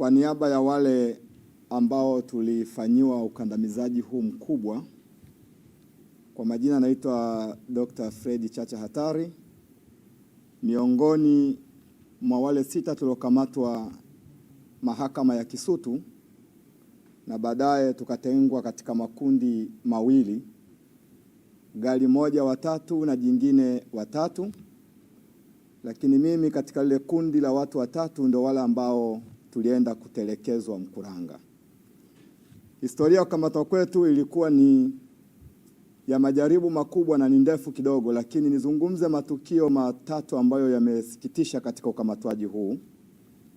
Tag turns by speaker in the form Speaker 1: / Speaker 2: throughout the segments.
Speaker 1: Kwa niaba ya wale ambao tulifanyiwa ukandamizaji huu mkubwa, kwa majina naitwa Dr. Fred Chacha Hatari, miongoni mwa wale 6 tuliokamatwa mahakama ya Kisutu na baadaye tukatengwa katika makundi mawili, gari moja watatu na jingine watatu, lakini mimi katika lile kundi la watu watatu ndio wale ambao tulienda kutelekezwa Mkuranga. Historia ya kukamatwa kwetu ilikuwa ni ya majaribu makubwa na ni ndefu kidogo, lakini nizungumze matukio matatu ambayo yamesikitisha katika ukamatwaji huu,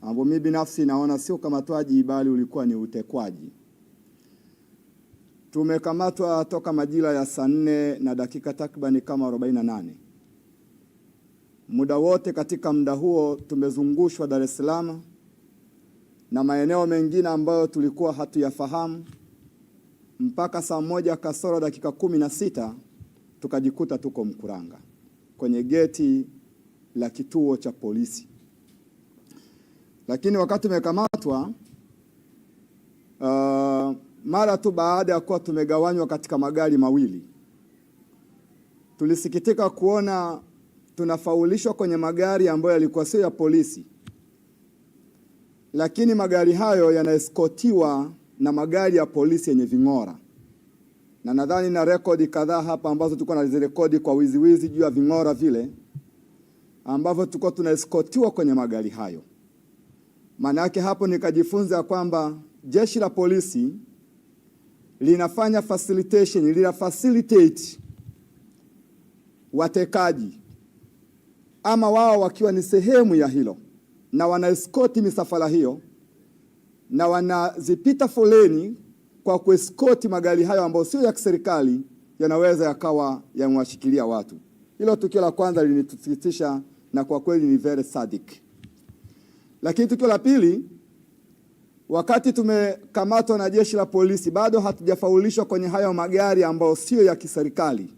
Speaker 1: ambapo mimi binafsi naona sio ukamatwaji bali ulikuwa ni utekwaji. Tumekamatwa toka majira ya saa 4 na dakika takribani kama 48. Muda wote katika muda huo tumezungushwa Dar es Salaam na maeneo mengine ambayo tulikuwa hatuyafahamu, mpaka saa 1 kasoro dakika 16 tukajikuta tuko Mkuranga kwenye geti la kituo cha polisi. Lakini wakati tumekamatwa, mara tu baada ya kuwa tumegawanywa katika magari mawili, tulisikitika kuona tunafaulishwa kwenye magari ambayo yalikuwa sio ya polisi, lakini magari hayo yanaeskotiwa na magari ya polisi yenye ving'ora. Na nadhani na rekodi kadhaa hapa ambazo tulikuwa nazirekodi kwa wiziwizi juu ya ving'ora vile ambavyo tulikuwa tunaeskotiwa kwenye magari hayo. Maana yake hapo nikajifunza kwamba jeshi la polisi linafanya facilitation, lina facilitate watekaji, ama wao wakiwa ni sehemu ya hilo, na wanaeskoti misafara hiyo na wanazipita foleni kwa kueskoti magari hayo ambayo sio ya kiserikali, yanaweza yakawa yamewashikilia watu. Hilo tukio la kwanza linitusikitisha na kwa kweli ni very sadistic. Lakini tukio la pili, wakati tumekamatwa na jeshi la polisi, bado hatujafaulishwa kwenye hayo magari ambayo sio ya kiserikali.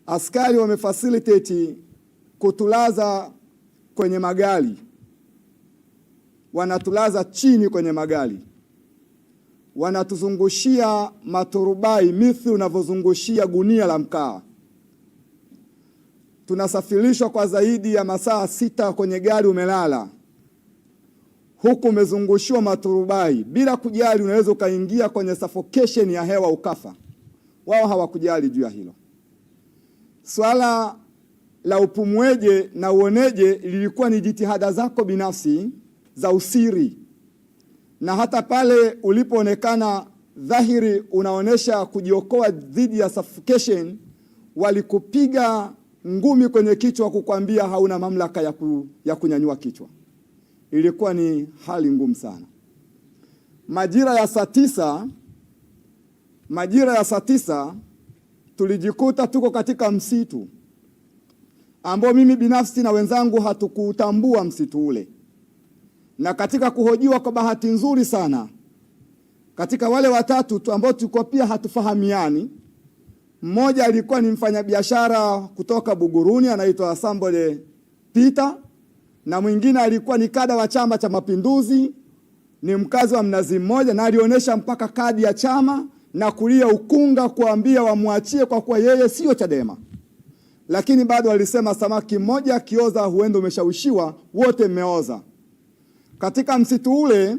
Speaker 1: Askari wamefacilitate kutulaza kwenye magari, wanatulaza chini kwenye magari, wanatuzungushia maturubai mithili unavyozungushia gunia la mkaa. Tunasafirishwa kwa zaidi ya masaa 6 kwenye gari umelala, huku umezungushiwa maturubai bila kujali unaweza ukaingia kwenye suffocation ya hewa ukafa. Wao hawakujali juu ya hilo. Swala la upumueje na uoneje lilikuwa ni jitihada zako binafsi za usiri, na hata pale ulipoonekana dhahiri unaonesha kujiokoa dhidi ya suffocation, walikupiga ngumi kwenye kichwa kukwambia hauna mamlaka ya kunyanyua kichwa. Ilikuwa ni hali ngumu sana. Majira ya saa 9 tulijikuta tuko katika msitu ambao mimi binafsi na wenzangu hatukutambua msitu ule. Na katika kuhojiwa, kwa bahati nzuri sana, katika wale watatu tu ambao tulikuwa pia hatufahamiani, mmoja alikuwa ni mfanyabiashara kutoka Buguruni anaitwa Sambole Peter, na mwingine alikuwa ni kada wa Chama cha Mapinduzi, ni mkazi wa Mnazi Mmoja, na alionyesha mpaka kadi ya chama na kulia ukunga kuambia wamwachie kwa kuwa yeye sio Chadema. Lakini bado alisema samaki mmoja akioza huenda umeshawishiwa, wote mmeoza. Katika msitu ule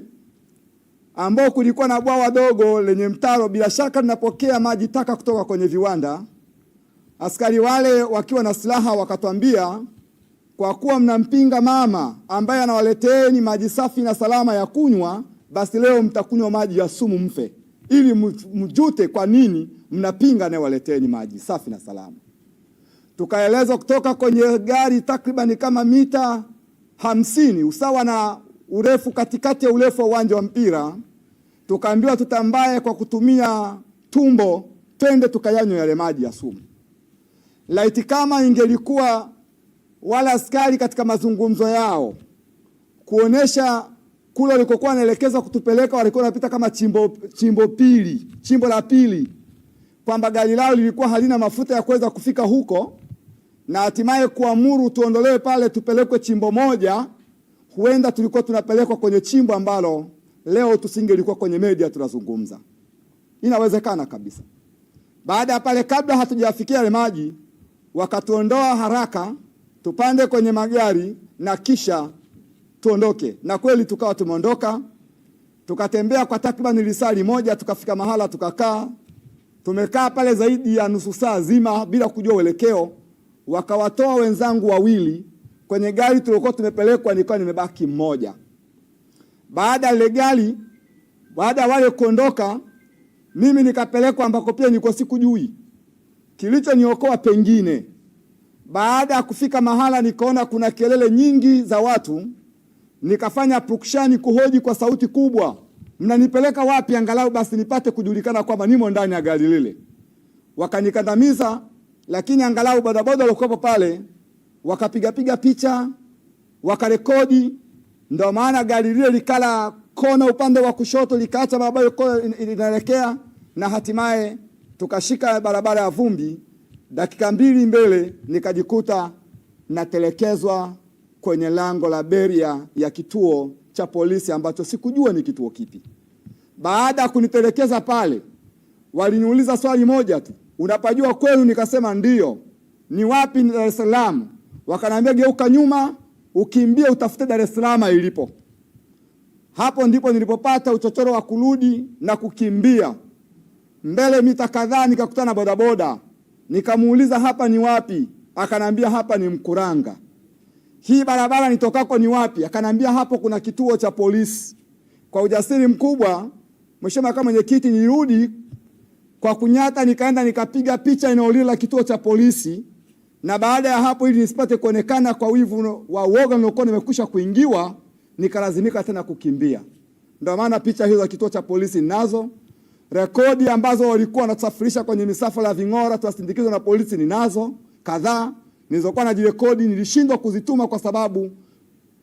Speaker 1: ambao kulikuwa na bwawa dogo lenye mtaro, bila shaka linapokea maji taka kutoka kwenye viwanda, askari wale wakiwa na silaha wakatwambia, kwa kuwa mnampinga mama ambaye anawaleteeni maji safi na salama ya kunywa, basi leo mtakunywa maji ya sumu mfe, ili mjute kwa nini mnapinga anayewaleteeni maji safi na salama. Tukaelezwa kutoka kwenye gari takriban kama mita 50 usawa na urefu katikati ya urefu wa uwanja wa mpira, tukaambiwa tutambaye kwa kutumia tumbo, twende tukayanywe yale maji ya sumu. Laiti kama ingelikuwa wala askari katika mazungumzo yao kuonesha kule walikokuwa wanaelekeza kutupeleka, walikuwa wanapita kama chimbo la pili, kwamba gari lao lilikuwa halina mafuta ya kuweza kufika huko, na hatimaye kuamuru tuondolewe pale tupelekwe chimbo moja, huenda tulikuwa tunapelekwa kwenye chimbo ambalo leo tusingelikuwa kwenye media tunazungumza. Inawezekana kabisa. Baada ya pale, kabla hatujafikia yale maji, wakatuondoa haraka tupande kwenye magari na kisha tuondoke. Na kweli tukawa tumeondoka, tukatembea kwa takriban lisali moja, tukafika mahala tukakaa. Tumekaa pale zaidi ya nusu saa zima bila kujua uelekeo. Wakawatoa wenzangu wawili kwenye gari tulikuwa tumepelekwa, nilikuwa nimebaki mmoja. Baada ya ile gari, baada ya wale kuondoka, mimi nikapelekwa ambako pia nilikuwa sikujui. Kilichoniokoa pengine, baada ya kufika mahala nikaona kuna kelele nyingi za watu, nikafanya prukshani kuhoji kwa sauti kubwa, mnanipeleka wapi, angalau basi nipate kujulikana kwamba nimo ndani ya gari lile. Wakanikandamiza, lakini angalau bodaboda walikuwa pale wakapiga picha, wakarekodi. Ndio maana gari lile likala kona upande wa kushoto, likaacha barabara inaelekea, na hatimaye tukashika barabara ya vumbi. Dakika 2 mbele nikajikuta natelekezwa kwenye lango la beria ya kituo cha polisi ambacho sikujua ni kituo kipi. Baada ya kunitelekeza pale, waliniuliza swali moja tu, unapajua kwenu? Nikasema ndio. Ni wapi? Ni Dar es Salaam. Wakaniambia geuka nyuma, ukimbie utafute Dar es Salaam ilipo. Hapo ndipo nilipopata uchochoro wa kurudi na kukimbia. Mbele mita kadhaa nikakutana na bodaboda. Nikamuuliza hapa ni wapi? Akanambia hapa ni Mkuranga. Hii barabara nitokako ni wapi? Akanambia hapo kuna kituo cha polisi. Kwa ujasiri mkubwa, Mheshimiwa kama mwenyekiti, nirudi kwa kunyata, nikaenda nikapiga picha eneo lile la kituo cha polisi. Na baada ya hapo, ili nisipate kuonekana kwa wivu wa uoga nilikuwa nimekwisha kuingiwa, nikalazimika tena kukimbia. Ndio maana picha hizo za kituo cha polisi ninazo. Rekodi ambazo walikuwa wanatusafirisha kwenye misafara ya ving'ora tuasindikizwa na polisi ninazo kadhaa. Nilizokuwa najirekodi nilishindwa kuzituma kwa sababu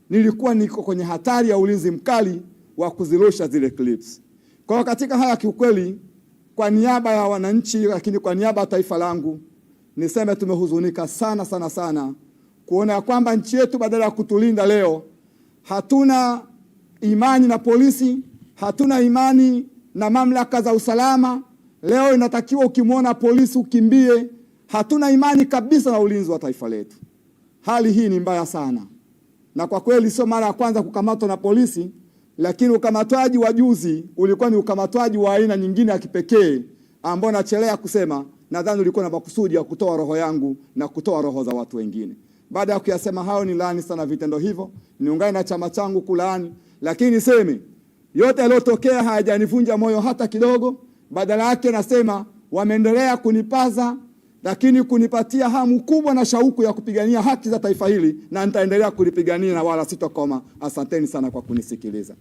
Speaker 1: nilikuwa niko kwenye hatari ya ulinzi mkali wa kuzirusha zile clips. Kwa katika haya kiukweli, kwa niaba ya wananchi, lakini kwa niaba ya taifa langu, niseme tumehuzunika sana sana sana kuona kwamba nchi yetu badala ya kutulinda leo, hatuna imani na polisi, hatuna imani na mamlaka za usalama. Leo inatakiwa ukimwona polisi ukimbie. Hatuna imani kabisa na ulinzi wa taifa letu. Hali hii ni mbaya sana. Na kwa kweli sio mara ya kwanza kukamatwa na polisi, lakini ukamatwaji wa juzi ulikuwa ni ukamatwaji wa aina nyingine ya kipekee ambao nachelea kusema, nadhani ulikuwa na makusudi ya kutoa roho yangu na kutoa roho za watu wengine. Baada ya kuyasema hayo, ni laani sana vitendo hivyo, niungane na chama changu kulaani, lakini niseme yote yaliyotokea hayajanivunja moyo hata kidogo. Badala yake nasema wameendelea kunipaza, lakini kunipatia hamu kubwa na shauku ya kupigania haki za taifa hili, na nitaendelea kulipigania na wala sitokoma. Asanteni sana kwa kunisikiliza.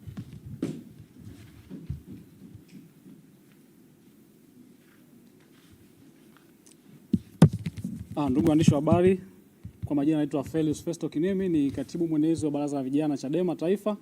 Speaker 2: Ndugu waandishi wa habari, kwa majina naitwa Felix Festo Kinemi, ni katibu mwenezi wa Baraza la Vijana Chadema Taifa.